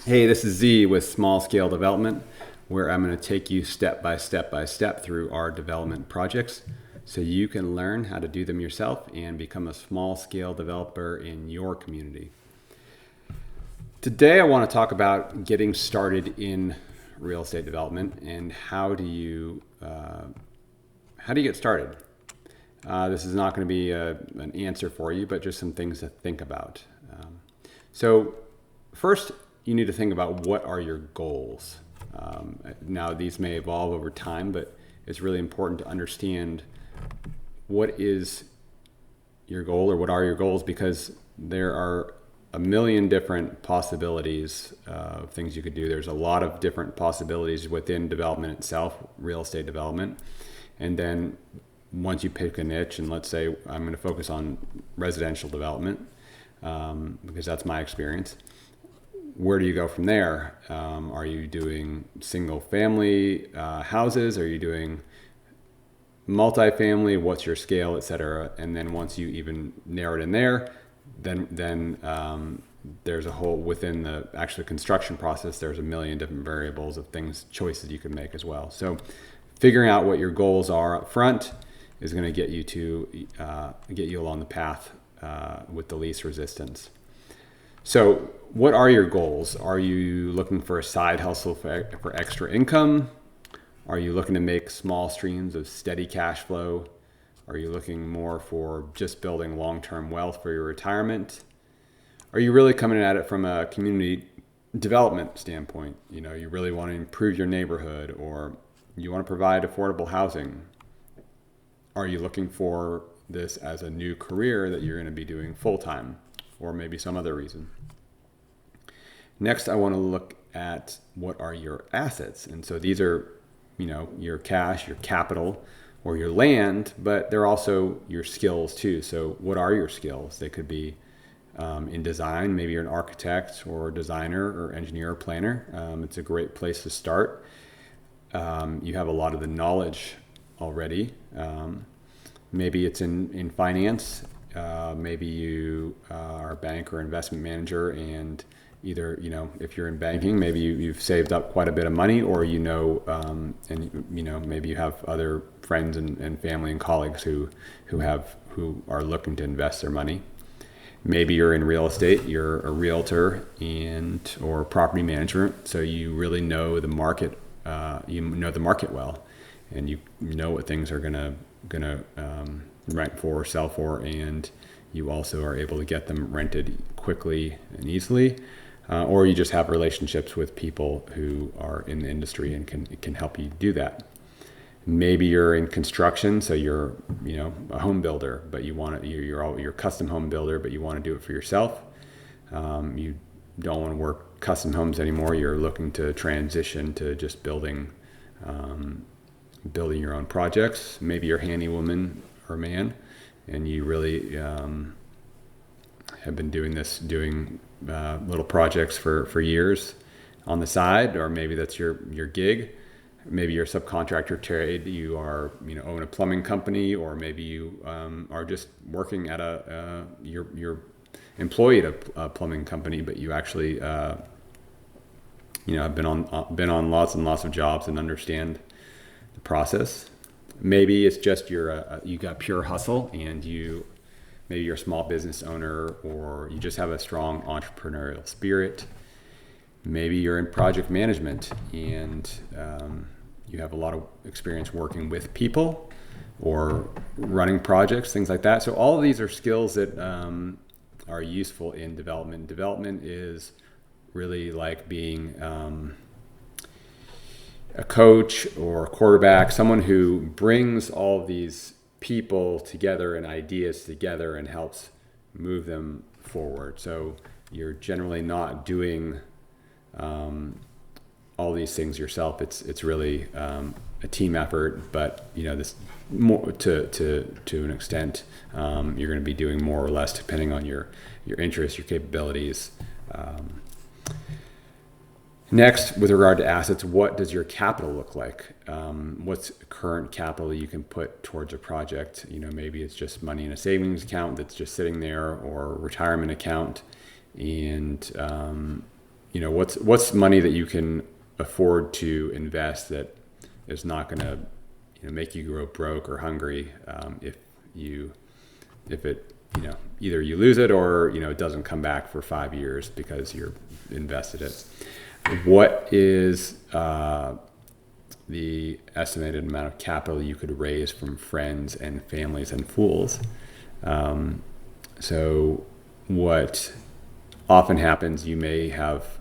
Hey, this is Z with Small Scale Development, where I'm going to take you step by step through our development projects so you can learn how to do them yourself and become a small scale developer in your community. Today, I want to talk about getting started in real estate development and how do you get started. This is not going to be an answer for you, but just some things to think about. So first, you need to think about what are your goals. Now, these may evolve over time, but it's really important to understand what is your goal or what are your goals, because there are a million different possibilities of things you could do. There's a lot of different possibilities within development itself, real estate development. And then once you pick a niche, and let's say I'm going to focus on residential development, because that's my experience. Where do you go from there? Are you doing single family houses? Are you doing multifamily? What's your scale, et cetera? And then once you even narrow it in there, then there's a whole, within the actual construction process, there's a million different variables of things, choices you can make as well. So figuring out what your goals are up front is going to get you along the path with the least resistance. So what are your goals? Are you looking for a side hustle for extra income? Are you looking to make small streams of steady cash flow? Are you looking more for just building long-term wealth for your retirement? Are you really coming at it from a community development standpoint? You really want to improve your neighborhood, or you want to provide affordable housing? Are you looking for this as a new career that you're going to be doing full-time, or maybe some other reason? Next, I want to look at what are your assets. And so these are, your cash, your capital, or your land, but they're also your skills too. So what are your skills? They could be in design. Maybe you're an architect or designer or engineer or planner. It's a great place to start. You have a lot of the knowledge already. Maybe it's in finance. Maybe you are a bank or investment manager, and either, if you're in banking, maybe you've saved up quite a bit of money, or maybe you have other friends and family and colleagues who are looking to invest their money. Maybe you're in real estate, you're a realtor or property management, so you really know the market. You know the market well, and you know what things are gonna rent for or sell for, and you also are able to get them rented quickly and easily. Or you just have relationships with people who are in the industry and can help you do that. Maybe you're in construction, so you're a home builder, but you're a custom home builder, but you want to do it for yourself. You don't want to work custom homes anymore. You're looking to transition to just building your own projects. Maybe you're a handy woman or man, and you really have been doing little projects for years on the side, or maybe that's your gig. Maybe you're a subcontractor trade. You are own a plumbing company, or maybe you are just working at you're employed at a plumbing company, but you actually have been on lots and lots of jobs and understand the process. Maybe it's just you got pure hustle, and maybe you're a small business owner, or you just have a strong entrepreneurial spirit. Maybe you're in project management, and you have a lot of experience working with people or running projects, things like that. So all of these are skills that are useful in development. Development is really like being a coach or a quarterback, someone who brings all of these people together and ideas together and helps move them forward. So you're generally not doing all these things yourself. It's really a team effort, but this more to an extent, you're going to be doing more or less depending on your interests, your capabilities. Next, with regard to assets, what does your capital look like? What's current capital you can put towards a project? Maybe it's just money in a savings account that's just sitting there, or a retirement account. And what's money that you can afford to invest that is not going to make you go broke or hungry if it either you lose it or it doesn't come back for 5 years because you're invested it. What is the estimated amount of capital you could raise from friends and families and fools? So what often happens, you may have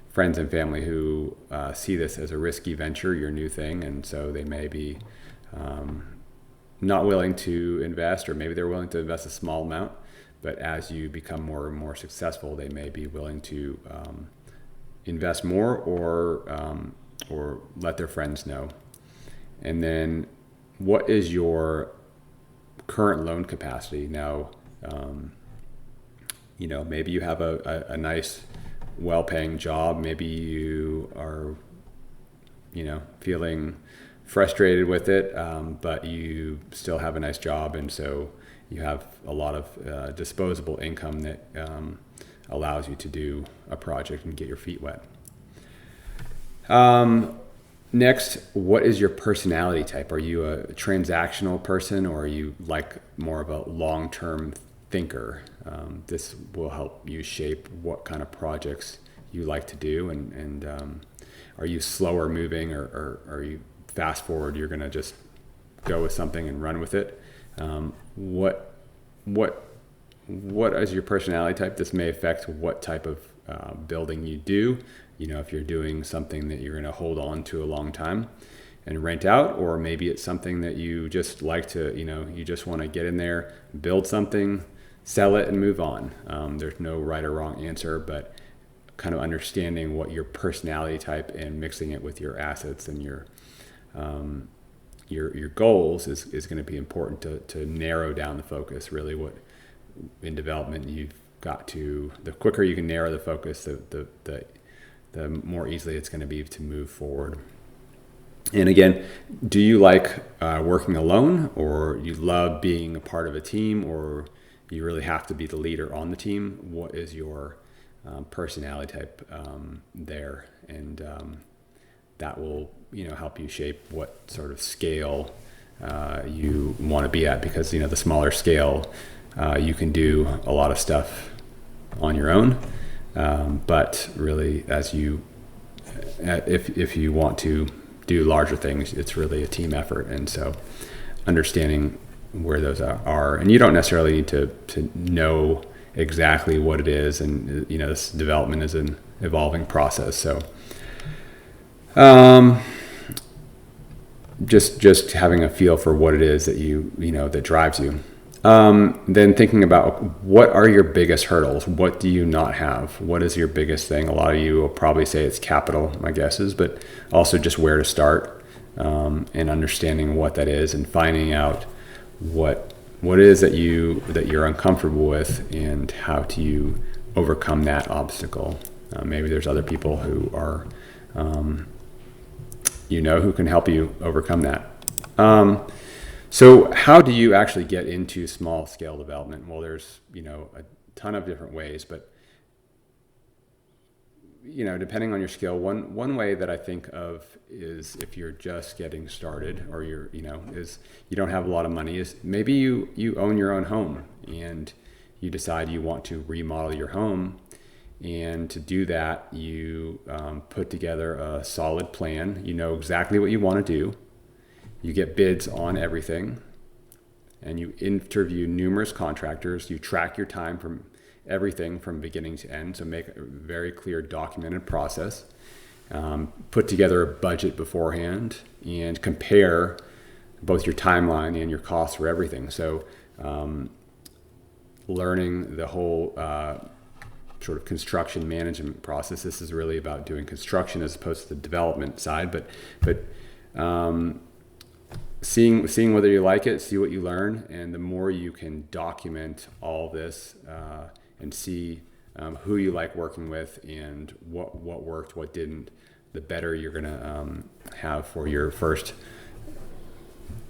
friends and family who see this as a risky venture, your new thing, and so they may be not willing to invest, or maybe they're willing to invest a small amount, but as you become more and more successful, they may be willing to invest more or let their friends know. And then what is your current loan capacity? Now, maybe you have a nice, well-paying job. Maybe you are, feeling frustrated with it, but you still have a nice job, and so you have a lot of disposable income that allows you to do a project and get your feet wet. Next, what is your personality type? Are you a transactional person, or are you like more of a long-term thinker? This will help you shape what kind of projects you like to do, and are you slower moving, or are you fast forward? You're going to just go with something and run with it. What is your personality type? This may affect what type of building you do. If you're doing something that you're going to hold on to a long time and rent out, or maybe it's something that you just like to, you just want to get in there, build something, sell it, and move on. There's no right or wrong answer, but kind of understanding what your personality type and mixing it with your assets and your goals is going to be important to narrow down the focus. Really, what in development you've got to, the quicker you can narrow the focus, the more easily it's going to be to move forward. And again, do you like working alone, or you love being a part of a team, or you really have to be the leader on the team? What is your personality type there? And that will help you shape what sort of scale you want to be at, because the smaller scale, you can do a lot of stuff on your own, but really, if you want to do larger things, it's really a team effort. And so understanding where those are, and you don't necessarily need to know exactly what it is, and this development is an evolving process. So just having a feel for what it is that that drives you. Then thinking about, what are your biggest hurdles? What do you not have? What is your biggest thing? A lot of you will probably say it's capital, my guess is, but also just where to start, and understanding what that is, and finding out what it is that you're uncomfortable with, and how do you overcome that obstacle. Maybe there's other people who are who can help you overcome that. So how do you actually get into small scale development? Well, there's a ton of different ways, but depending on your skill, one way that I think of is, if you're just getting started, or is you don't have a lot of money, is maybe you own your own home, and you decide you want to remodel your home. And to do that, you put together a solid plan. You know exactly what you want to do. You get bids on everything, and you interview numerous contractors. You track your time from everything from beginning to end, so make a very clear documented process. Put together a budget beforehand, and compare both your timeline and your costs for everything. So learning the whole sort of construction management process. This is really about doing construction as opposed to the development side, but seeing whether you like it, see what you learn, and the more you can document all this and see who you like working with, and what worked, what didn't, the better you're going to have for your first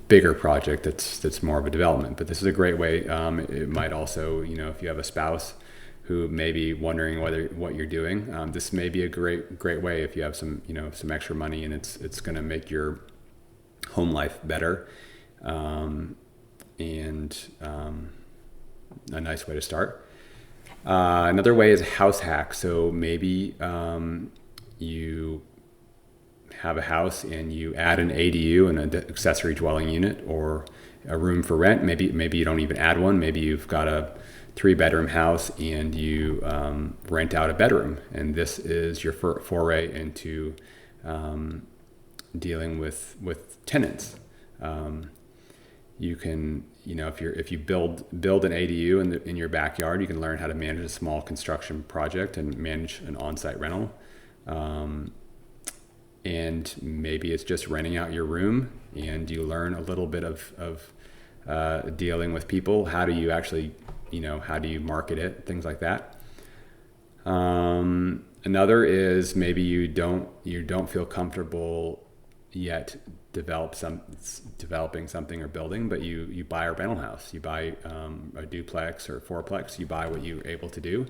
bigger project that's more of a development. But this is a great way. It might also, if you have a spouse, who may be wondering what you're doing. This may be a great way if you have some extra money and it's going to make your home life better, and a nice way to start. Another way is a house hack. So maybe you have a house and you add an ADU and an accessory dwelling unit, or a room for rent. Maybe you don't even add one. Maybe you've got a 3-bedroom house and you rent out a bedroom, and this is your foray into dealing with tenants. You can, if you build an ADU in your backyard, you can learn how to manage a small construction project and manage an on-site rental. And maybe it's just renting out your room, and you learn a little bit of dealing with people. How do you actually, how do you market it? Things like that. Another is maybe you don't feel comfortable yet developing something or building, but you buy a rental house, you buy a duplex or fourplex, you buy what you're able to do,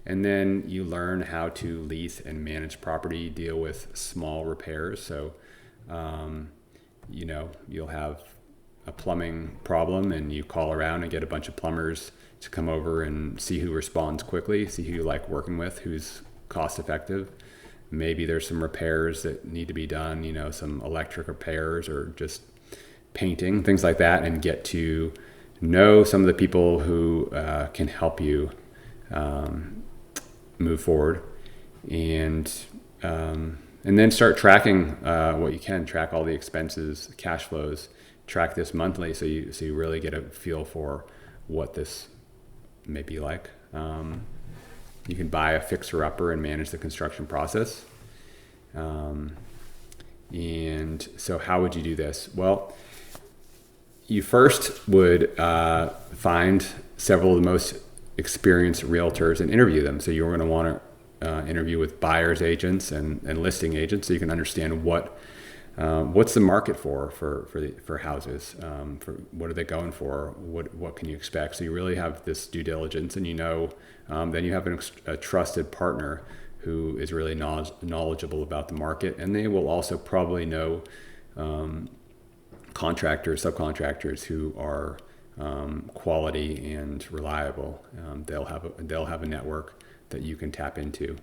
and then you learn how to lease and manage property, deal with small repairs. So you'll have a plumbing problem and you call around and get a bunch of plumbers to come over and see who responds quickly, see who you like working with, who's cost effective. Maybe there's some repairs that need to be done, some electric repairs or just painting, things like that, and get to know some of the people who can help you move forward, and then start tracking what you can. Track all the expenses, cash flows. Track this monthly, so you really get a feel for what this may be like. You can buy a fixer-upper and manage the construction process. And so how would you do this? Well, you first would find several of the most experienced realtors and interview them. So you're going to want to interview with buyers agents and listing agents, so you can understand what's the market for houses, for what are they going for, what can you expect. So you really have this due diligence, and then you have a trusted partner who is really knowledgeable about the market, and they will also probably know contractors, subcontractors who are quality and reliable. They'll have a network that you can tap into,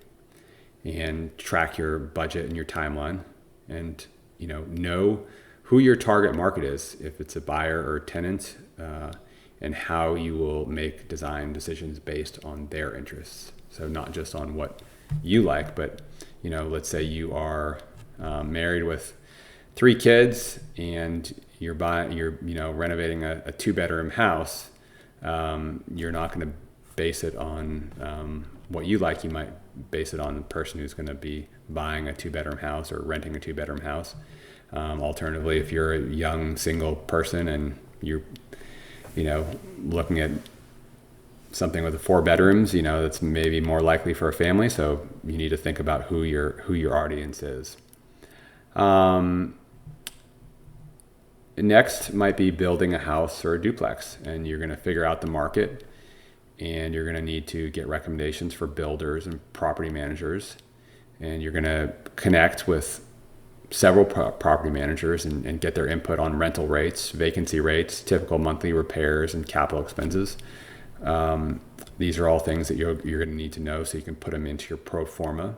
and track your budget and your timeline, and know who your target market is, if it's a buyer or a tenant, and how you will make design decisions based on their interests. So not just on what you like, but let's say you are married with 3 kids and you're renovating a 2-bedroom house. You're not going to base it on what you like. You might base it on the person who's going to be buying a 2-bedroom house or renting a 2-bedroom house. Alternatively, if you're a young single person and you're looking at something with 4 bedrooms, that's maybe more likely for a family. So you need to think about who your audience is. Next might be building a house or a duplex, and you're going to figure out the market, and you're going to need to get recommendations for builders and property managers, and you're going to connect with several property managers and get their input on rental rates, vacancy rates, typical monthly repairs, and capital expenses. These are all things that you're going to need to know, so you can put them into your pro forma.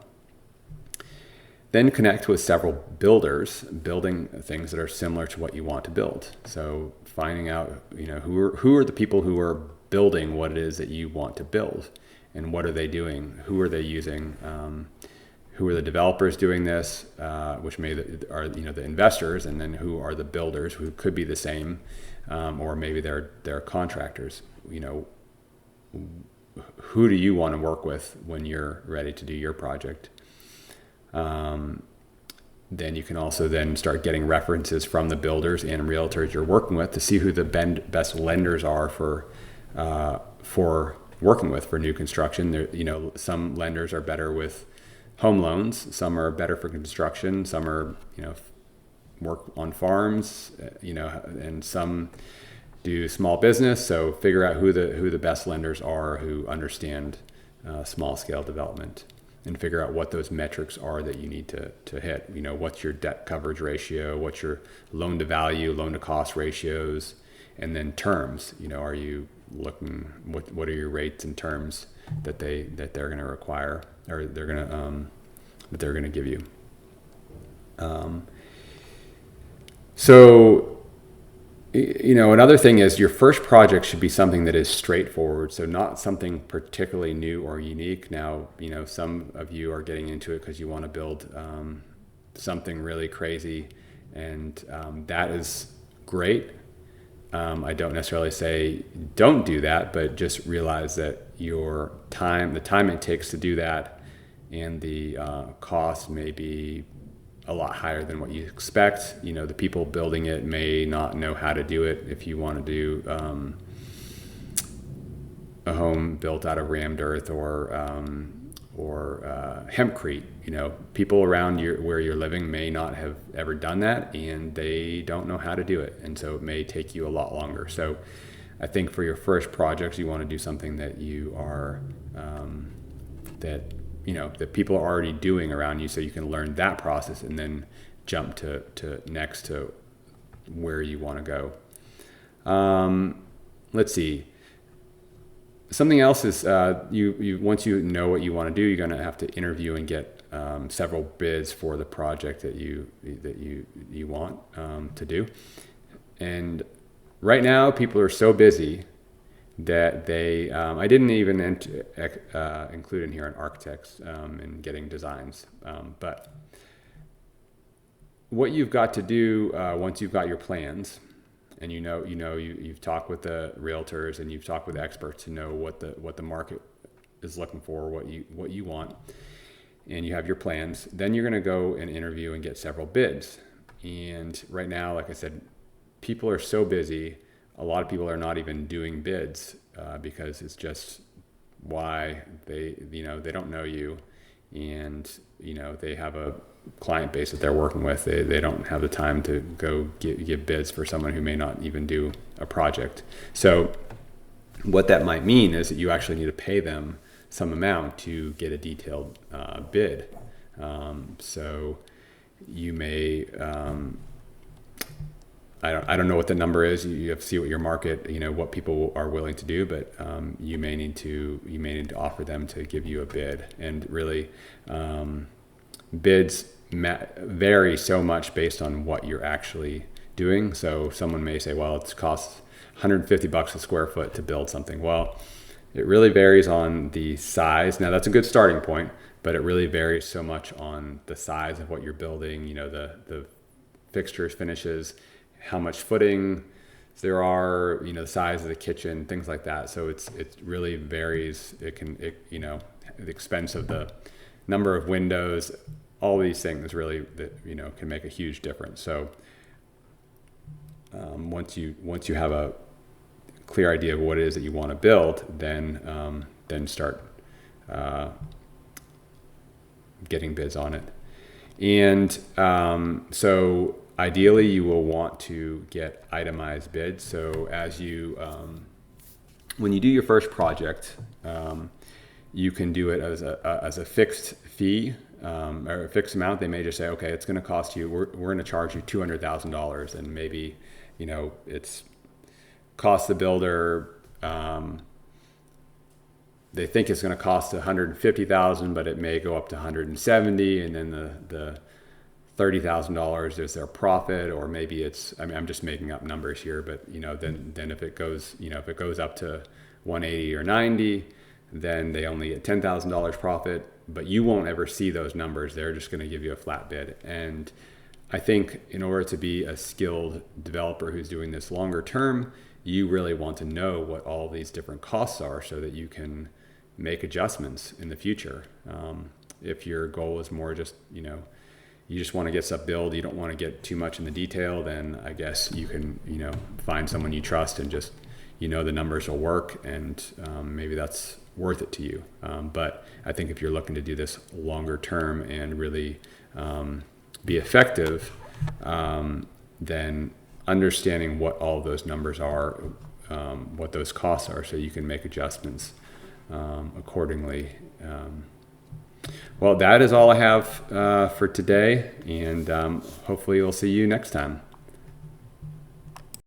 Then connect with several builders building things that are similar to what you want to build. So finding out who are the people who are building what it is that you want to build, and what are they doing, who are they using, who are the developers doing this, which are the investors, and then who are the builders, who could be the same, or maybe they're contractors. Who do you want to work with when you're ready to do your project? Then you can also then start getting references from the builders and realtors you're working with to see who the best lenders are for working with for new construction. Some lenders are better with home loans, some are better for construction, some are work on farms, and some do small business. So figure out who the best lenders are, who understand small scale development, and figure out what those metrics are that you need to hit. What's your debt coverage ratio, what's your loan to value, loan to cost ratios, and then terms. Are you looking, what are your rates and terms that they're going to require, or that they're going to give you. So another thing is your first project should be something that is straightforward, so not something particularly new or unique. Now, some of you are getting into it because you want to build something really crazy, and that is great. I don't necessarily say don't do that, but just realize that the time it takes to do that, and the cost may be a lot higher than what you expect. The people building it may not know how to do it. If you want to do a home built out of rammed earth or hempcrete, people around where you're living may not have ever done that, and they don't know how to do it, and so it may take you a lot longer. So I think for your first projects, you want to do something that you are that people are already doing around you, so you can learn that process and then jump to next to where you want to go. Let's see. Something else is you once you know what you want to do, you're going to have to interview and get several bids for the project that you want to do. And right now, people are so busy that they I didn't even include in here an architects and getting designs, but what you've got to do once you've got your plans, and you've talked with the realtors and you've talked with experts to know what the market is looking for, what you want, and you have your plans, then you're going to go and interview and get several bids. And right now, like I said, people are so busy. A lot of people are not even doing bids because it's just why they don't know you, and they have a client base that they're working with. They don't have the time to go give bids for someone who may not even do a project. So what that might mean is that you actually need to pay them some amount to get a detailed bid. So you may I don't know what the number is. You have to see what your market, what people are willing to do, but you may need to offer them to give you a bid. And really, bids vary so much based on what you're actually doing. So someone may say, well, it costs $150 a square foot to build something. Well, it really varies on the size. Now, that's a good starting point, but it really varies so much on the size of what you're building, the fixtures, finishes, how much footing there are, the size of the kitchen, things like that. So it really varies. The expense of the number of windows, all these things really that can make a huge difference. So once you have a clear idea of what it is that you want to build, then start getting bids on it. And so ideally, you will want to get itemized bids. So as when you do your first project, you can do it as a fixed fee or a fixed amount. They may just say, okay, it's going to cost you. We're going to charge you $200,000, and maybe it's cost the builder. They think it's going to cost $150,000, but it may go up to $170,000, and then the $30,000 is their profit, or maybe I'm just making up numbers here, but then if it goes up to 180 or 90, then they only get $10,000 profit, but you won't ever see those numbers. They're just going to give you a flat bid. And I think in order to be a skilled developer who's doing this longer term, you really want to know what all these different costs are so that you can make adjustments in the future. If your goal is more just, you just want to get stuff built, you don't want to get too much in the detail, then I guess you can, find someone you trust and just, the numbers will work, and maybe that's worth it to you. But I think if you're looking to do this longer term and really be effective, then understanding what all those numbers are, what those costs are, so you can make adjustments accordingly. Well, that is all I have for today, and hopefully we'll see you next time.